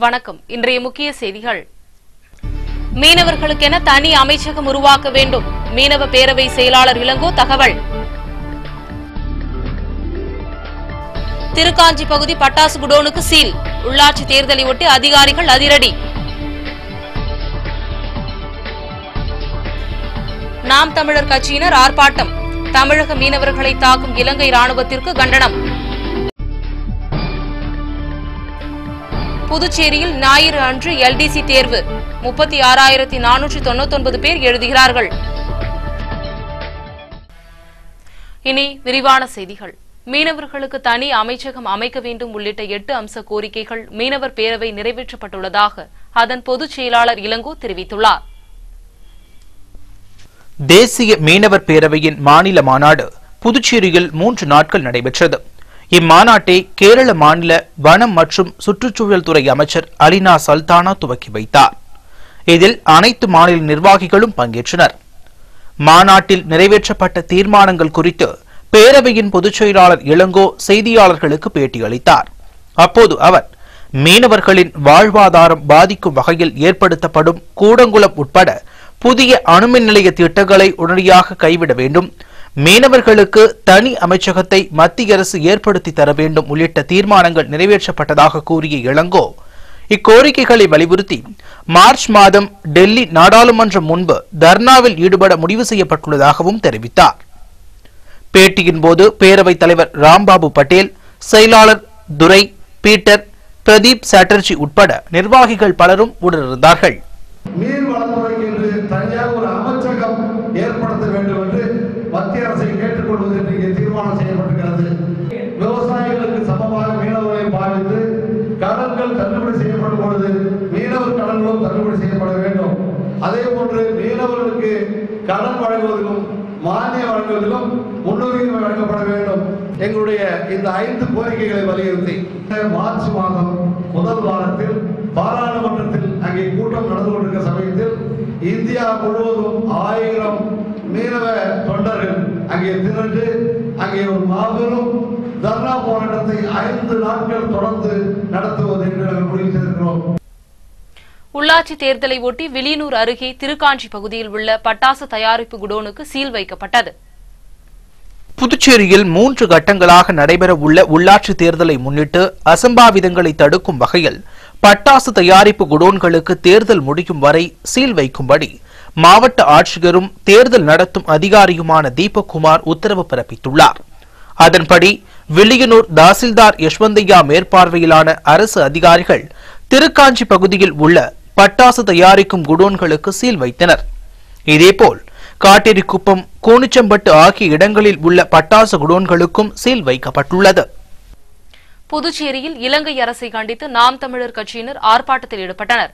வணக்கம். இன்றைய முக்கிய செய்திகள். மீனவர்களுக்கென தனி அமைச்சகம் உருவாக்க வேண்டும். மீனவ பேரவை செயலாளர் இளங்கோ தகவல். திருக்காஞ்சி பகுதி பட்டாசு குடோனுக்கு சீல். உள்ளாட்சி தேர்தலை ஒட்டி அதிகாரிகள் அதிரடி. நாம் தமிழர் கட்சியினர் ஆர்ப்பாட்டம். தமிழக மீனவர்களை தாக்கும் இலங்கை ராணுவத்திற்கு கண்டனம். புதுச்சேரியில் ஞாயிறு அன்று LDC தேர்வு. 36,499 பேர் எழுதுகிறார்கள். இனி விரிவான செய்திகள். மீனவர்களுக்கு தனி அமைச்சகம் அமைக்க வேண்டும் உள்ளிட்ட 8 அம்ச கோரிக்கைகள் மீனவர் பேரவை நிறைவேற்றப்பட்டுள்ளதாக அதன் பொதுச் செயலாளர் இளங்கோ தெரிவித்துள்ளார். தேசிய மீனவர் பேரவையின் மாநில மாநாடு புதுச்சேரியில் 3 நாட்கள் நடைபெற்றது. இம்மாநாட்டை கேரள மாநில வனம் மற்றும் சுற்றுச்சூழல் துறை அமைச்சர் அலினா சல்தானா துவக்கி வைத்தார். இதில் அனைத்து மாநில நிர்வாகிகளும் பங்கேற்றனர். மாநாட்டில் நிறைவேற்றப்பட்ட தீர்மானங்கள் குறித்து பேரவையின் பொதுச் செயலாளர் இளங்கோ செய்தியாளர்களுக்கு பேட்டியளித்தார். அப்போது அவர் மீனவர்களின் வாழ்வாதாரம் பாதிக்கும் வகையில் ஏற்படுத்தப்படும் கூடங்குளம் உட்பட புதிய அணுமின் நிலைய திட்டங்களை உடனடியாக கைவிட வேண்டும், மீனவர்களுக்கு தனி அமைச்சகத்தை மத்திய அரசு ஏற்படுத்தி தர வேண்டும் உள்ளிட்ட தீர்மானங்கள் நிறைவேற்றப்பட்டதாக கூறிய இளங்கோ இக்கோரிக்கைகளை வலியுறுத்தி மார்ச் மாதம் டெல்லி நாடாளுமன்றம் முன்பு தர்ணாவில் ஈடுபட முடிவு செய்யப்பட்டுள்ளதாகவும் தெரிவித்தார். பேட்டியின் போது பேரவைத் தலைவர் ராம்பாபு பட்டேல், செயலாளர் துரை, பீட்டர், பிரதீப் சாட்டர்ஜி உட்பட நிர்வாகிகள் பலரும் உடனிருந்தார்கள். நீர்வளத்துறைக்கு என்று தனியாக ஒரு அமைச்சகம் ஏற்படுத்த வேண்டும் என்று மத்திய அரசை கேட்டுக்கொள்வது இன்றைக்கு தீர்மானம் செய்யப்பட்டிருக்கிறது. விவசாயிகளுக்கு சமமாக மீனவர்களை பாவித்து கடன்கள் தள்ளுபடி செய்யப்படும் பொழுது மீனவர் கடன்களும் தள்ளுபடி செய்யப்பட வேண்டும். அதே போன்று மீனவர்களுக்கு கடன் வழங்குவதிலும் மானியம் வழங்குவதிலும் முன்னுரிமை வழங்கப்பட வேண்டும். எங்களுடைய இந்த 5 கோரிக்கைகளை வலியுறுத்தி மார்ச் மாதம் முதல் வாரத்தில் பாராளுமன்றத்தில் அங்கே கூட்டம் நடந்து கொண்டிருக்கிற சமயத்தில் இந்தியா முழுவதும் 1000 மீனவ தொண்டர்கள் அங்கே திரண்டு அங்கே ஒரு மாபெரும் தர்ணா போராட்டத்தை 5 நாட்கள் தொடர்ந்து நடத்துவது என்று நாங்கள் முடிவு செய்திருக்கிறோம். உள்ளாட்சி தேர்தலை ஒட்டி வில்லியனூர் அருகே திருக்காஞ்சி பகுதியில் உள்ள பட்டாசு தயாரிப்பு குடோனுக்கு சீல் வைக்கப்பட்டது. புதுச்சேரியில் 3 கட்டங்களாக நடைபெற உள்ள உள்ளாட்சி தேர்தலை முன்னிட்டு அசம்பாவிதங்களை தடுக்கும் வகையில் பட்டாசு தயாரிப்பு குடோன்களுக்கு தேர்தல் முடியும் வரை சீல் வைக்கும்படி மாவட்ட ஆட்சியரும் தேர்தல் நடத்தும் அதிகாரியுமான தீபக்குமார் உத்தரவு பிறப்பித்துள்ளார். அதன்படி வில்லியனூர் தாசில்தார் யஷ்வந்தையா மேற்பார்வையிலான அரசு அதிகாரிகள் திருக்காஞ்சி பகுதியில் உள்ள பட்டாசு தயாரிக்கும் குடோன்களுக்கு சீல் வைத்தனர். இதேபோல் காட்டேரிக்குப்பம், கூனிச்சம்பட்டு ஆகிய இடங்களில் உள்ள பட்டாசு குடோன்களுக்கும் சீல் வைக்கப்பட்டுள்ளது. புதுச்சேரியில் இலங்கை அரசை கண்டித்து நாம் தமிழர் கட்சியினர் ஆர்ப்பாட்டத்தில் ஈடுபட்டனர்.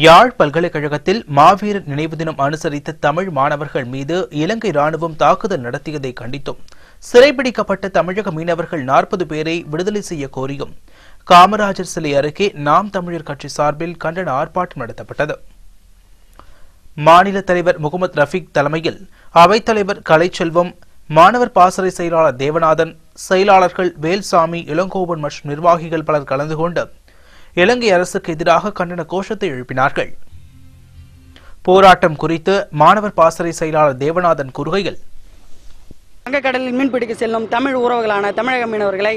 யாழ் பல்கலைக்கழகத்தில் மாவீரர் நினைவு தினம் அனுசரித்த தமிழ் மாணவர்கள் மீது இலங்கை ராணுவம் தாக்குதல் நடத்தியதை கண்டித்தும் சிறைபிடிக்கப்பட்ட தமிழக மீனவர்கள் 40 பேரை விடுதலை செய்ய கோரியும் காமராஜர் சிலை அருகே நாம் தமிழர் கட்சி சார்பில் கண்டன ஆர்ப்பாட்டம் நடத்தப்பட்டது. மாநில தலைவர் முகமது ரஃபீக் தலைமையில் அவைத்தலைவர் கலைச்செல்வம், மாணவர் பாசறை செயலாளர் தேவநாதன், செயலாளர்கள் வேல்சாமி, இளங்கோவன் மற்றும் நிர்வாகிகள் பலர் கலந்து கொண்டு இலங்கை அரசுக்கு எதிராக கண்டன கோஷத்தை எழுப்பினார்கள். போராட்டம் குறித்து மாணவர் பாசறை செயலாளர் தேவநாதன் கூறுகையில், வங்கக்கடலில் மீன்பிடிக்க செல்லும் தமிழ் உறவுகளான தமிழக மீனவர்களை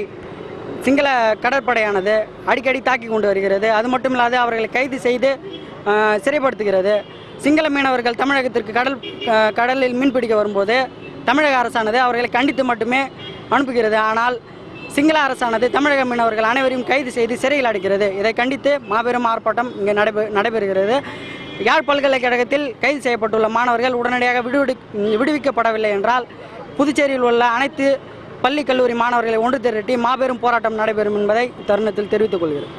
சிங்கள கடற்படையானது அடிக்கடி தாக்கி கொண்டு வருகிறது. அது மட்டுமில்லாது அவர்களை கைது செய்து சிறைப்படுத்துகிறது. சிங்கள மீனவர்கள் தமிழகத்திற்கு கடலில் மீன்பிடிக்க வரும்போது தமிழக அரசானது அவர்களை கண்டித்து மட்டுமே அனுப்புகிறது. ஆனால் சிங்கள அரசானது தமிழக மீனவர்கள் அனைவரையும் கைது செய்து சிறையில் அடைக்கிறது. இதை கண்டித்து மாபெரும் ஆர்ப்பாட்டம் இங்கே நடைபெறுகிறது. யாழ் பல்கலைக்கழகத்தில் கைது செய்யப்பட்டுள்ள மாணவர்கள் உடனடியாக விடுவிக்கப்படவில்லை என்றால் புதுச்சேரியில் உள்ள அனைத்து பள்ளி கல்லூரி மாணவர்களை ஒன்று திரட்டி மாபெரும் போராட்டம் நடைபெறும் என்பதை தருணத்தில் தெரிவித்துக் கொள்கிறேன்.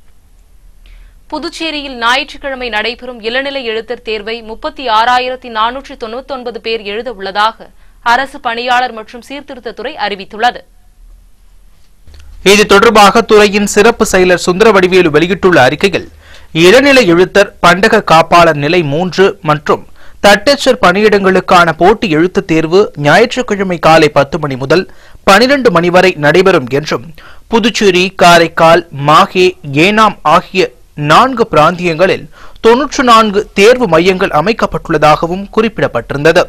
புதுச்சேரியில் ஞாயிற்றுக்கிழமை நடைபெறும் இளநிலை எழுத்தர் தேர்வை 36,499 பேர் எழுத உள்ளதாக அரசு பணியாளர் மற்றும் சீர்திருத்தத்துறை அறிவித்துள்ளது. இது தொடர்பாக துறையின் சிறப்பு செயலர் சுந்தரவடிவேலு வெளியிட்டுள்ள அறிக்கையில், இளநிலை எழுத்தர், பண்டக காப்பாளர் நிலை 3 மற்றும் தட்டச்சர் பணியிடங்களுக்கான போட்டி எழுத்து தேர்வு ஞாயிற்றுக்கிழமை காலை 10 மணி முதல் 12 மணி வரை நடைபெறும் என்றும் புதுச்சேரி, காரைக்கால், மாஹே, ஏனாம் ஆகிய 4 பிராந்தியங்களில் 94 தேர்வு மையங்கள் அமைக்கப்பட்டுள்ளதாகவும் குறிப்பிடப்பட்டிருந்தது.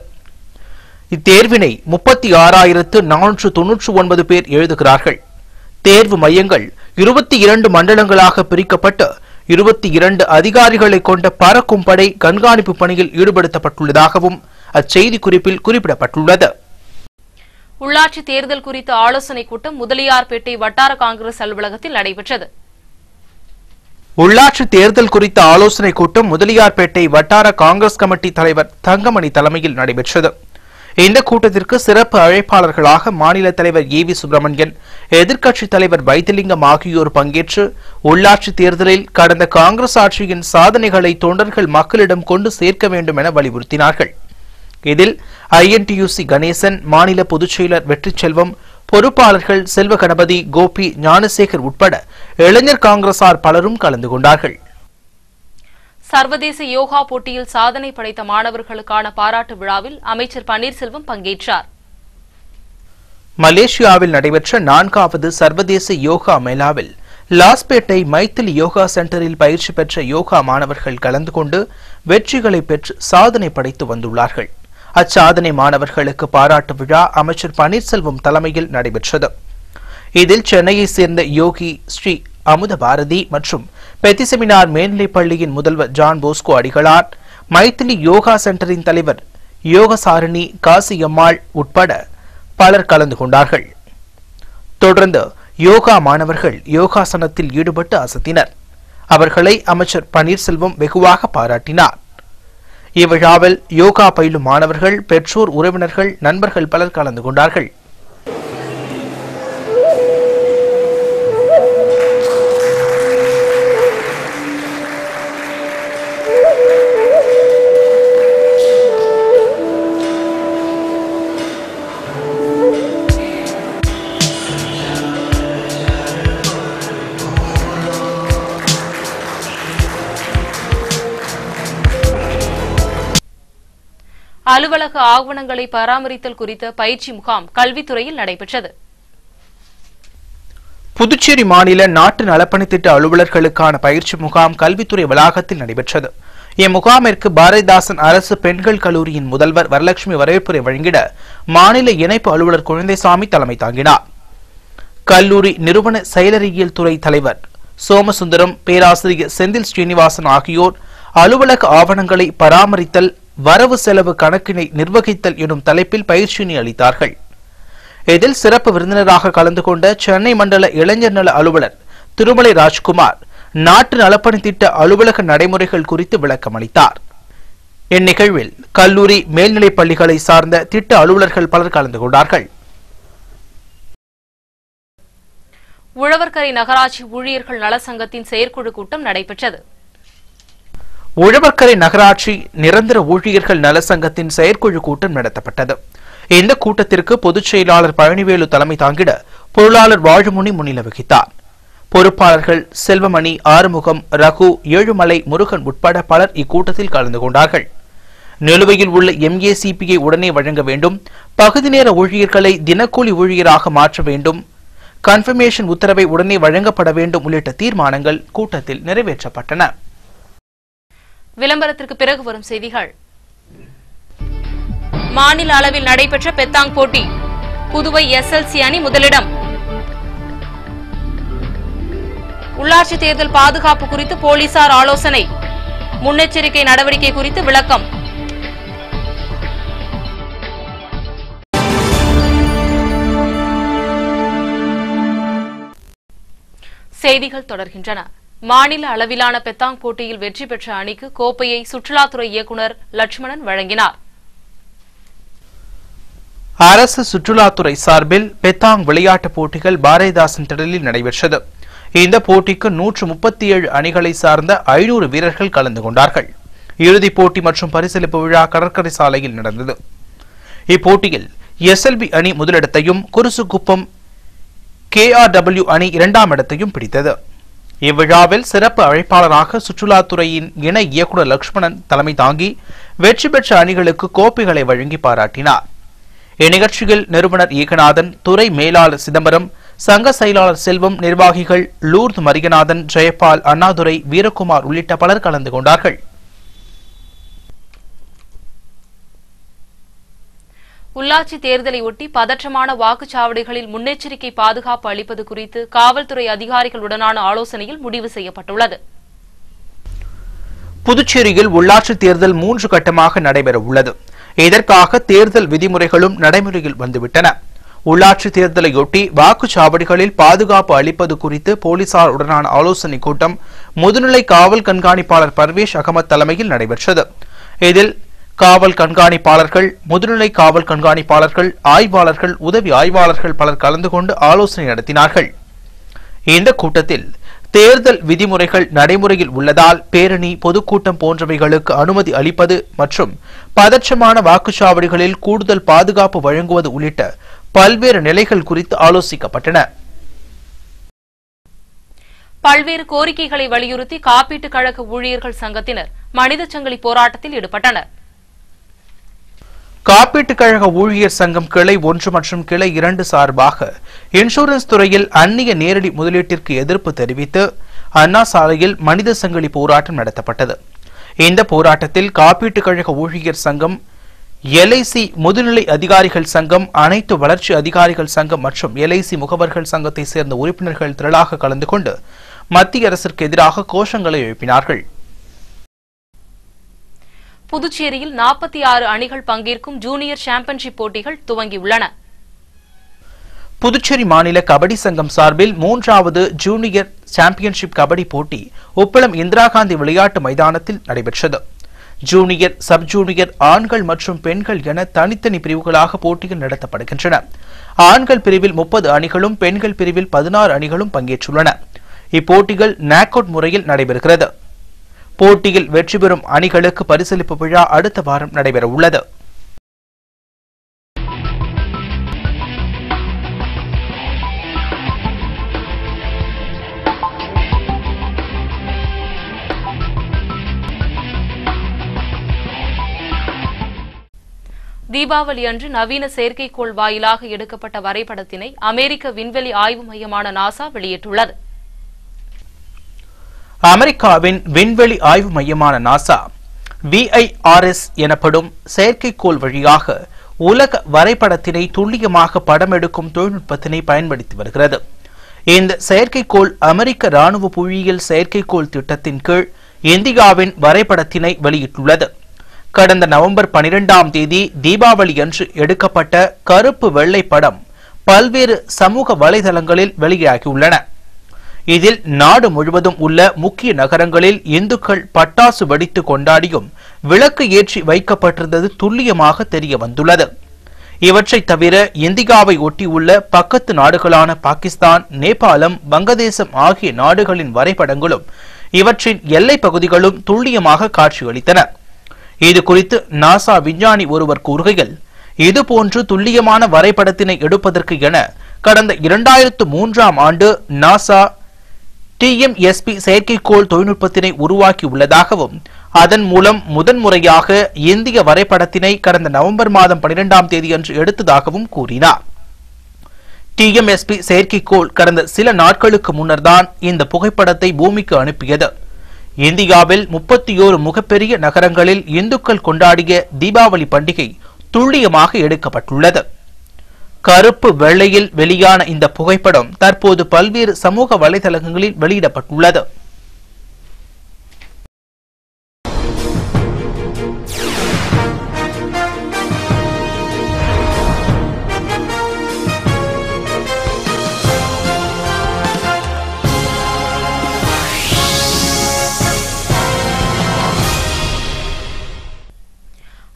இத்தேர்வினை 36,499 பேர் எழுதுகிறார்கள். தேர்வு மையங்கள் 22 மண்டலங்களாக பிரிக்கப்பட்டு 22 அதிகாரிகளை கொண்ட பறக்கும் படை கண்காணிப்பு பணியில் ஈடுபடுத்தப்பட்டுள்ளதாகவும் அச்செய்தி குறிப்பில் குறிப்பிடப்பட்டுள்ளது. உள்ளாட்சி தேர்தல் குறித்த ஆலோசனைக் கூட்டம் முதலியார்பேட்டை வட்டார காங்கிரஸ் அலுவலகத்தில் நடைபெற்றது. உள்ளாட்சி தேர்தல் குறித்த ஆலோசனைக் கூட்டம் முதலியார்பேட்டை வட்டார காங்கிரஸ் கமிட்டி தலைவர் தங்கமணி தலைமையில் நடைபெற்றது. இந்த கூட்டத்திற்கு சிறப்பு அழைப்பாளர்களாக மாநில தலைவர் ஏ.வி. சுப்பிரமணியன், எதிர்க்கட்சித் தலைவர் வைத்திலிங்கம் ஆகியோர் பங்கேற்று உள்ளாட்சி தேர்தலில் கடந்த காங்கிரஸ் ஆட்சியின் சாதனைகளை தொண்டர்கள் மக்களிடம் கொண்டு சேர்க்க வேண்டும் என வலியுறுத்தினார்கள். இதில் INTUC கணேசன், மாநில பொதுச்செயலர் வெற்றிச்செல்வம், பொறுப்பாளர்கள் செல்வ கணபதி, கோபி, ஞானசேகர் உட்பட இளைஞர் காங்கிரசார் பலரும் கலந்து கொண்டார்கள். சர்வதேச யோகா போட்டியில் சாதனை படைத்த மாணவர்களுக்கான பாராட்டு விழாவில் அமைச்சர் பன்னீர்செல்வம் பங்கேற்றார். மலேசியாவில் நடைபெற்ற 4வது சர்வதேச யோகா மேளாவில் லாஸ்பேட்டை மைத்திலி யோகா சென்டரில் பயிற்சி பெற்ற யோகா மாணவர்கள் கலந்து கொண்டு வெற்றிகளை பெற்று சாதனை படைத்து வந்துள்ளார்கள். அச்சாதனை மாணவர்களுக்கு பாராட்டு விழா அமைச்சர் பன்னீர்செல்வம் தலைமையில் நடைபெற்றது. இதில் சென்னையைச் சேர்ந்த யோகி ஸ்ரீ அமுத பாரதி மற்றும் பெத்தி செமினார் மேல்நிலைப் பள்ளியின் முதல்வர் ஜான் போஸ்கோ அடிகளார், மைத்திலி யோகா சென்டரின் தலைவர் யோகசாரணி காசியம்மாள் உட்பட பலர் கலந்து கொண்டார்கள். தொடர்ந்து யோகா மாணவர்கள் யோகாசனத்தில் ஈடுபட்டு அசத்தினர். அவர்களை அமைச்சர் பன்னீர்செல்வம் வெகுவாக பாராட்டினார். இவ்விழாவில் யோகா பயிலும் மாணவர்கள், பெற்றோர், உறவினர்கள், நண்பர்கள் பலர் கலந்து கொண்டார்கள். அலுவலக ஆவணங்களை பராமரித்தல் குறித்த பயிற்சி முகாம் கல்வித்துறையில் நடைபெற்றது. புதுச்சேரி மாநில நாட்டு நலப்பணித்திட்ட அலுவலர்களுக்கான பயிற்சி முகாம் கல்வித்துறை வளாகத்தில் நடைபெற்றது. இம்முகாமிற்கு பாரதிதாசன் அரசு பெண்கள் கல்லூரியின் முதல்வர் வரலட்சுமி வரவேற்புரை வழங்கிட மாநில இணைப்பு அலுவலர் குழந்தைசாமி தலைமை தாங்கினார். கல்லூரி நிறுவன செயலறியியல் துறை தலைவர் சோமசுந்தரம், பேராசிரியர் செந்தில் ஸ்ரீனிவாசன் ஆகியோர் அலுவலக ஆவணங்களை பராமரித்தல், வரவு செலவு கணக்கினை நிர்வகித்தல் எனும் தலைப்பில் பயிற்சியினை அளித்தார்கள். இதில் சிறப்பு விருந்தினராக கலந்து கொண்ட சென்னை மண்டல இளைஞர் நல அலுவலர் திருமலை ராஜ்குமார் நாட்டு நலப்பணி திட்ட அலுவலக நடைமுறைகள் குறித்து விளக்கம் அளித்தார். இந்நிகழ்வில் கல்லூரி, மேல்நிலைப் பள்ளிகளை சார்ந்த திட்ட அலுவலர்கள் பலர் கலந்து கொண்டார்கள். உழவர்கரை நகராட்சி ஊழியர்கள் நல சங்கத்தின் செயற்குழு கூட்டம் நடைபெற்றது. உழவர்கரை நகராட்சி நிரந்தர ஊழியர்கள் நல சங்கத்தின் செயற்குழு கூட்டம் நடத்தப்பட்டது. இந்த கூட்டத்திற்கு பொதுச் செயலாளர் பழனிவேலு தலைமை தாங்கிட பொருளாளர் வாழுமுனி முன்னிலை வகித்தார். பொறுப்பாளர்கள் செல்வமணி, ஆறுமுகம், ரகு, ஏழுமலை, முருகன் உட்பட பலர் இக்கூட்டத்தில் கலந்து கொண்டார்கள். நிலுவையில் உள்ள MACPயை உடனே வழங்க வேண்டும், பகுதி நேர ஊழியர்களை தினக்கூலி ஊழியராக மாற்ற வேண்டும், கன்ஃபர்மேஷன் உத்தரவை உடனே வழங்கப்பட வேண்டும் உள்ளிட்ட தீர்மானங்கள் கூட்டத்தில் நிறைவேற்றப்பட்டன. விளம்பரத்திற்கு பிறகு வரும் செய்திகள். மாநில அளவில் நடைபெற்ற பெத்தாங் போட்டி, புதுவை SLC அணி முதலிடம். உள்ளாட்சி தேர்தல் பாதுகாப்பு குறித்து போலீசார் ஆலோசனை, முன்னெச்சரிக்கை நடவடிக்கை குறித்து விளக்கம். செய்திகள் தொடர்கின்றன. மாநில அளவிலான பெத்தாங் போட்டியில் வெற்றி பெற்ற அணிக்கு கோப்பையை சுற்றுலாத்துறை இயக்குநர் லட்சுமணன் வழங்கினார். அரசு சுற்றுலாத்துறை சார்பில் பெத்தாங் விளையாட்டுப் போட்டிகள் பாரதிதாசன் திடலில் நடைபெற்றது. இந்த போட்டிக்கு 137 அணிகளை சார்ந்த 500 வீரர்கள் கலந்து கொண்டார்கள். இறுதிப் போட்டி மற்றும் பரிசளிப்பு விழா கடற்கரை சாலையில் நடந்தது. இப்போட்டியில் SLB அணி முதலிடத்தையும், குருசுக்குப்பம் KRW அணி 2ஆம் இடத்தையும் பிடித்தது. இவ்விழாவில் சிறப்பு அழைப்பாளராக சுற்றுலாத்துறையின் இணை இயக்குநர் லட்சுமணன் தலைமை தாங்கி வெற்றி பெற்ற அணிகளுக்கு கோப்பைகளை வழங்கி பாராட்டினார். இந்நிகழ்ச்சியில் நிறுவனர் ஏகநாதன், துறை மேலாளர் சிதம்பரம், சங்க செயலாளர் செல்வம், நிர்வாகிகள் லூர்து மரியநாதன், ஜெயபால், அண்ணாதுரை, வீரகுமார் உள்ளிட்ட பலர் கலந்து கொண்டார்கள். உள்ளாட்சி தேர்தலையொட்டி பதற்றமான வாக்குச்சாவடிகளில் முன்னெச்சரிக்கை பாதுகாப்பு அளிப்பது குறித்து காவல்துறை அதிகாரிகளுடனான ஆலோசனையில் முடிவு செய்யப்பட்டுள்ளது. புதுச்சேரியில் உள்ளாட்சி தேர்தல் 3 கட்டமாக நடைபெற உள்ளது. இதற்காக தேர்தல் விதிமுறைகளும் நடைமுறையில் வந்துவிட்டன. உள்ளாட்சி தேர்தலையொட்டி வாக்குச்சாவடிகளில் பாதுகாப்பு அளிப்பது குறித்து போலீசார் உடனான ஆலோசனைக் கூட்டம் முதுநிலை காவல் கண்காணிப்பாளர் பர்வேஷ் அகமது தலைமையில் நடைபெற்றது. இதில் காவல் கண்காணிப்பாளர்கள், முதுநிலை காவல் கண்காணிப்பாளர்கள், ஆய்வாளர்கள், உதவி ஆய்வாளர்கள் பலர் கலந்து கொண்டு ஆலோசனை நடத்தினார்கள். இந்த கூட்டத்தில் தேர்தல் விதிமுறைகள் நடைமுறையில் உள்ளதால் பேரணி, பொதுக்கூட்டம் போன்றவைகளுக்கு அனுமதி அளிப்பது மற்றும் பதற்றமான வாக்குச்சாவடிகளில் கூடுதல் பாதுகாப்பு வழங்குவது உள்ளிட்ட பல்வேறு நிலைகள் குறித்து ஆலோசிக்கப்பட்டன. பல்வேறு கோரிக்கைகளை வலியுறுத்தி காப்பீட்டுக் கழக ஊழியர்கள் சங்கத்தினர் மனித சங்கிலி போராட்டத்தில் ஈடுபட்டனர். காப்பீட்டுக் கழக ஊழியர் சங்கம் கிளை 1 மற்றும் கிளை 2 சார்பாக இன்சூரன்ஸ் துறையில் அந்நிய நேரடி முதலீட்டிற்கு எதிர்ப்பு தெரிவித்து அண்ணா சாலையில் மனித சங்கிலி போராட்டம் நடத்தப்பட்டது. இந்த போராட்டத்தில் காப்பீட்டுக் கழக ஊழியர் சங்கம், LIC முதுநிலை அதிகாரிகள் சங்கம், அனைத்து வளர்ச்சி அதிகாரிகள் சங்கம் மற்றும் LIC முகவர்கள் சங்கத்தை சேர்ந்த உறுப்பினர்கள் திரளாக கலந்து கொண்டு மத்திய அரசிற்கு எதிராக கோஷங்களை எழுப்பினார்கள். புதுச்சேரியில் 46 அணிகள் பங்கேற்கும் ஜூனியர் சாம்பியன்ஷிப் போட்டிகள் துவங்கியுள்ளன. புதுச்சேரி மாநில கபடி சங்கம் சார்பில் 3வது ஜூனியர் சாம்பியன்ஷிப் கபடி போட்டி உப்பளம் இந்திரா காந்தி விளையாட்டு மைதானத்தில் நடைபெற்றது. ஜூனியர், சப் ஜூனியர், ஆண்கள் மற்றும் பெண்கள் என தனித்தனி பிரிவுகளாக போட்டிகள் நடத்தப்படுகின்றன. ஆண்கள் பிரிவில் 30 அணிகளும், பெண்கள் பிரிவில் 16 அணிகளும் பங்கேற்றுள்ளன. இப்போட்டிகள் நாக் அவுட் முறையில் நடைபெறுகிறது. போட்டியில் வெற்றி பெறும் அணிகளுக்கு பரிசளிப்பு விழா அடுத்த வாரம் நடைபெற உள்ளது. தீபாவளி அன்று நவீன செயற்கைக்கோள் வாயிலாக எடுக்கப்பட்ட வரைபடத்தினை அமெரிக்க விண்வெளி ஆய்வு மையமான நாசா வெளியிட்டுள்ளது. அமெரிக்காவின் விண்வெளி ஆய்வு மையமான நாசா VIRS எனப்படும் செயற்கைக்கோள் வழியாக உலக வரைபடத்தினை துல்லியமாக படம் எடுக்கும் தொழில்நுட்பத்தினை பயன்படுத்தி வருகிறது. இந்த செயற்கைக்கோள் அமெரிக்க ராணுவ புவியியல் செயற்கைக்கோள் திட்டத்தின் கீழ் இந்தியாவின் வரைபடத்தினை வெளியிட்டுள்ளது. கடந்த நவம்பர் 12ஆம் தேதி தீபாவளி அன்று எடுக்கப்பட்ட கருப்பு வெள்ளை படம் பல்வேறு சமூக வலைதளங்களில் வெளியாகியுள்ளன. இதில் நாடு முழுவதும் உள்ள முக்கிய நகரங்களில் இந்துக்கள் பட்டாசு வெடித்து கொண்டாடியும் விளக்கு ஏற்றி வைக்கப்பட்டிருந்தது துல்லியமாக தெரிய வந்துள்ளது. இவற்றை தவிர இந்தியாவை ஒட்டியுள்ள பக்கத்து நாடுகளான பாகிஸ்தான், நேபாளம், வங்கதேசம் ஆகிய நாடுகளின் வரைபடங்களும் இவற்றின் எல்லை பகுதிகளும் துல்லியமாக காட்சியளித்தன. இது குறித்து நாசா விஞ்ஞானி ஒருவர் கூறுகையில், இதுபோன்று துல்லியமான வரைபடத்தினை எடுப்பதற்கு என கடந்த 2003ஆம் ஆண்டு நாசா TMSP செயற்கைக்கோள் தொழில்நுட்பத்தினை உருவாக்கியுள்ளதாகவும் அதன் மூலம் முதன்முறையாக இந்திய வரைபடத்தினை கடந்த நவம்பர் மாதம் 12ஆம் தேதி அன்று எடுத்ததாகவும் கூறினார். TMSP செயற்கைக்கோள் கடந்த சில நாட்களுக்கு முன்னர்தான் இந்த புகைப்படத்தை பூமிக்கு அனுப்பியது. இந்தியாவில் 31 மிகப்பெரிய நகரங்களில் இந்துக்கள் கொண்டாடிய தீபாவளி பண்டிகை துல்லியமாக எடுக்கப்பட்டுள்ளது. கருப்பு வெள்ளையில் வெளியான இந்த புகைப்படம் தற்போது பல்வேறு சமூக வலைதளங்களில் வெளியிடப்பட்டுள்ளது.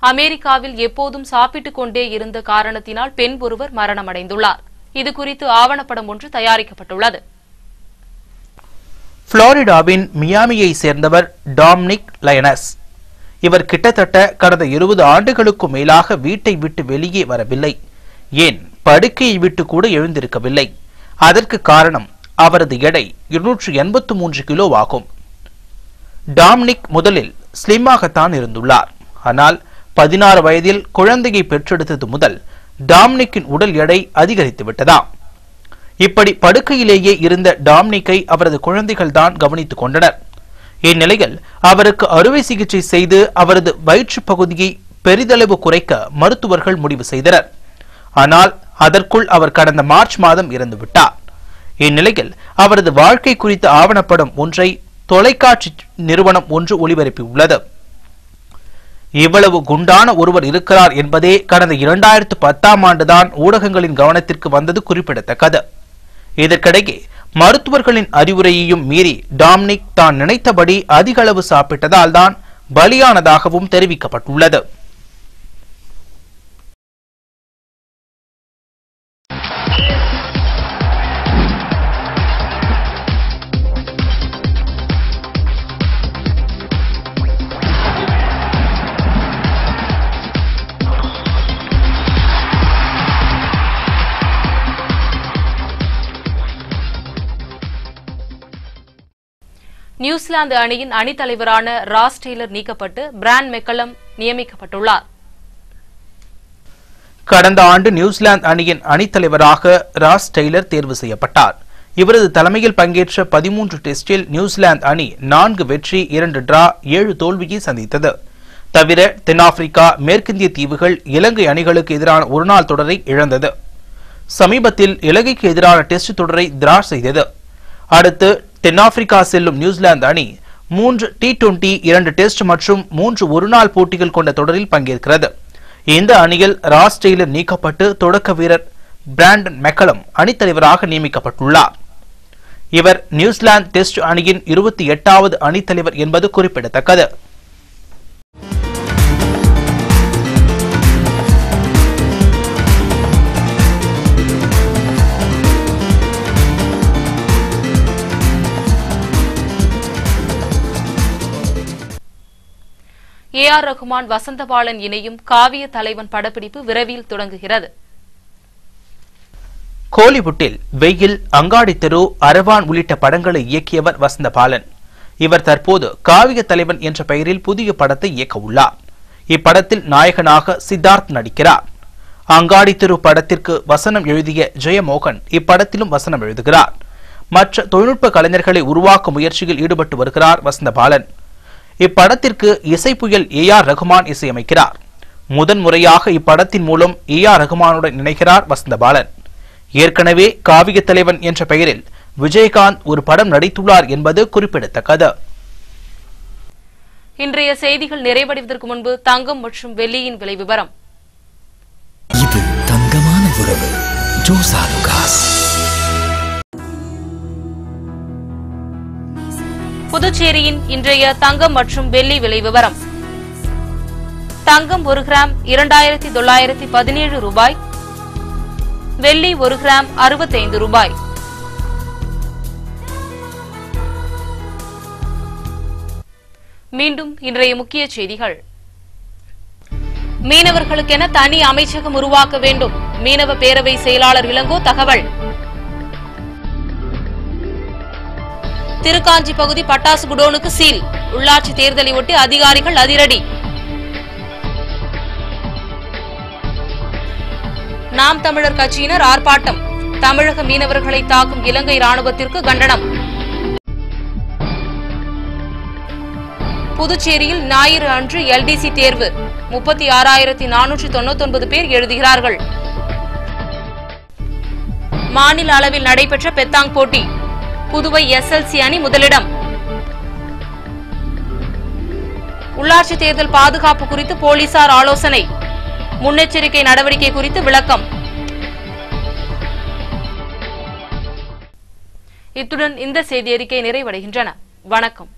அமெரிக்காவில் எப்போதும் சாப்பிட்டுக் கொண்டே இருந்த காரணத்தினால் பெண் ஒருவர் மரணமடைந்துள்ளார். இதுகுறித்து ஆவணப்படம் ஒன்று தயாரிக்கப்பட்டுள்ளது. புளோரிடாவின் மியாமியை சேர்ந்தவர் டாமினிக் லயனஸ். இவர் கிட்டத்தட்ட கடந்த 20 ஆண்டுகளுக்கு மேலாக வீட்டை விட்டு வெளியே வரவில்லை. ஏன் படுக்கையை விட்டு கூட எழுந்திருக்கவில்லை. அதற்கு காரணம் அவரது எடை 283 கிலோ ஆகும். டாமினிக் முதலில் ஸ்லிம்மாகத்தான் இருந்துள்ளார். ஆனால் 16 வயதில் குழந்தையை பெற்றெடுத்தது முதல் டாமினிக்கின் உடல் எடை அதிகரித்து விட்டதாம். இப்படி படுக்கையிலேயே இருந்த டாம்னிக்கை அவரது குழந்தைகள் தான் கவனித்துக் கொண்டனர். இந்நிலையில் அவருக்கு அறுவை சிகிச்சை செய்து அவரது வயிற்று பகுதியை பெரிதளவு குறைக்க மருத்துவர்கள் முடிவு செய்தனர். ஆனால் அதற்குள் அவர் கடந்த மார்ச் மாதம் இறந்துவிட்டார். இந்நிலையில் அவரது வாழ்க்கை குறித்த ஆவணப்படம் ஒன்றை தொலைக்காட்சி நிறுவனம் ஒன்று ஒளிபரப்பியுள்ளது. இவ்வளவு குண்டான ஒருவர் இருக்கிறார் என்பதே கடந்த 2010ஆம் ஆண்டுதான் ஊடகங்களின் கவனத்திற்கு வந்தது குறிப்பிடத்தக்கது. இதற்கிடையே மருத்துவர்களின் அறிவுரையையும் மீறி டாம்னிக் தான் நினைத்தபடி அதிக அளவு சாப்பிட்டதால் தான் பலியானதாகவும் தெரிவிக்கப்பட்டுள்ளது. நியூசிலாந்து அணியின் அணித்தலைவரான ராஸ் டெய்லர் நீக்கப்பட்டு பிராண்ட் மெக்கலம் நியமிக்கப்பட்டுள்ளார். கடந்த ஆண்டு நியூசிலாந்து அணியின் அணித்தலைவராக ராஸ் டெய்லர் தேர்வு செய்யப்பட்டார். இவரது தலைமையில் பங்கேற்ற 13 டெஸ்டில் நியூசிலாந்து அணி 4 வெற்றி 2 டிரா 7 தோல்வியை சந்தித்தது. தவிர தென்னாப்பிரிக்கா, மேற்கிந்திய தீவுகள், இலங்கை அணிகளுக்கு எதிரான ஒருநாள் தொடரை இழந்தது. சமீபத்தில் இலங்கைக்கு எதிரான டெஸ்ட் தொடரை டிரா செய்தது. அடுத்து தென்னாப்பிரிக்கா செல்லும் நியூசிலாந்து அணி 3 T20, 2 டெஸ்ட் மற்றும் 3 ஒருநாள் போட்டிகள் கொண்ட தொடரில் பங்கேற்கிறது. இந்த அணியில் ராஸ் டெய்லர் நீக்கப்பட்டு தொடக்க வீரர் பிராண்டன் மெக்கலம் அணித்தலைவராக நியமிக்கப்பட்டுள்ளார். இவர் நியூசிலாந்து டெஸ்ட் அணியின் 28வது அணித்தலைவர் என்பது குறிப்பிடத்தக்கது. A.R. ரகுமான், வசந்தபாலன் இணையும் காவிய தலைவன் படப்பிடிப்பு விரைவில் தொடங்குகிறது. கோலிவுட்டில் வெயில், அங்காடி தெரு, அரவான் உள்ளிட்ட படங்களை இயக்கியவர் வசந்தபாலன். இவர் தற்போது காவிய தலைவன் என்ற பெயரில் புதிய படத்தை இயக்க உள்ளார். இப்படத்தில் நாயகனாக சித்தார்த் நடிக்கிறார். அங்காடி தெரு படத்திற்கு வசனம் எழுதிய ஜெயமோகன் இப்படத்திலும் வசனம் எழுதுகிறார். மற்ற தொழில்நுட்ப கலைஞர்களை உருவாக்கும் முயற்சியில் ஈடுபட்டு வருகிறார் வசந்தபாலன். இப்படத்திற்கு இசைப்புயல் A.R. ரகுமான் இசையமைக்கிறார். முதன்முறையாக இப்படத்தின் மூலம் A.R. ரகுமானுடன் இணைகிறார் வசந்தபாலன். ஏற்கனவே காவிய தலைவன் என்ற பெயரில் விஜயகாந்த் ஒரு படம் நடித்துள்ளார் என்பது குறிப்பிடத்தக்கது. இன்றைய செய்திகள் நிறைவடைவதற்கு முன்பு தங்கம் மற்றும் வெள்ளியின் விலை விவரம். இது தங்கமான உறவு. ஜோசா லுகாஸ். புதுச்சேரியின் இன்றைய தங்கம் மற்றும் வெள்ளி விலை விவரம். தங்கம் 1 கிராம் 2917 ரூபாய், வெள்ளி 1 கிராம் 65 ரூபாய். மீண்டும் இன்றைய முக்கிய செய்திகள். மீனவர்களுக்கென தனி அமைச்சகம் உருவாக்க வேண்டும், மீனவ பேரவை செயலாளர் இளங்கோ தகவல். திருக்காஞ்சி பகுதி பட்டாசு குடோனுக்கு சீல், உள்ளாட்சி தேர்தலை ஒட்டி அதிகாரிகள் அதிரடி. நாம் தமிழர் கட்சியினர் ஆர்ப்பாட்டம், தமிழக மீனவர்களை தாக்கும் இலங்கை ராணுவத்திற்கு கண்டனம். புதுச்சேரியில் ஞாயிறு அன்று LDC தேர்வு, 36,499 பேர் எழுதுகிறார்கள். மாநில அளவில் நடைபெற்ற பெத்தாங் போட்டி, புதுவை SLC அணி முதலிடம். உள்ளாட்சி தேர்தல் பாதுகாப்பு குறித்து போலீசார் ஆலோசனை, முன்னெச்சரிக்கை நடவடிக்கை குறித்து விளக்கம். இத்துடன் இந்த செய்தி அறிக்கை நிறைவடைகின்றன. வணக்கம்.